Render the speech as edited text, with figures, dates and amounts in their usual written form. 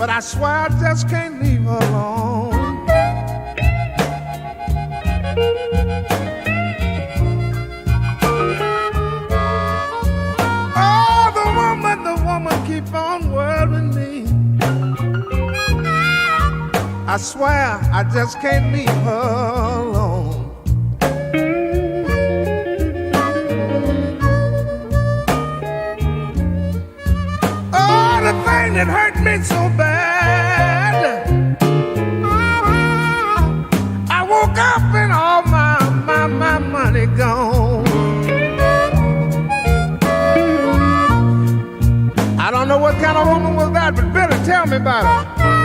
but I swear I just can't leave her alone. Oh, the woman keep on worrying me. I swear I just can't leave her alone. Oh, the thing that hurt me so bad, I woke up and all my money gone. I don't know what kind of woman was that, but Billy, tell me about it.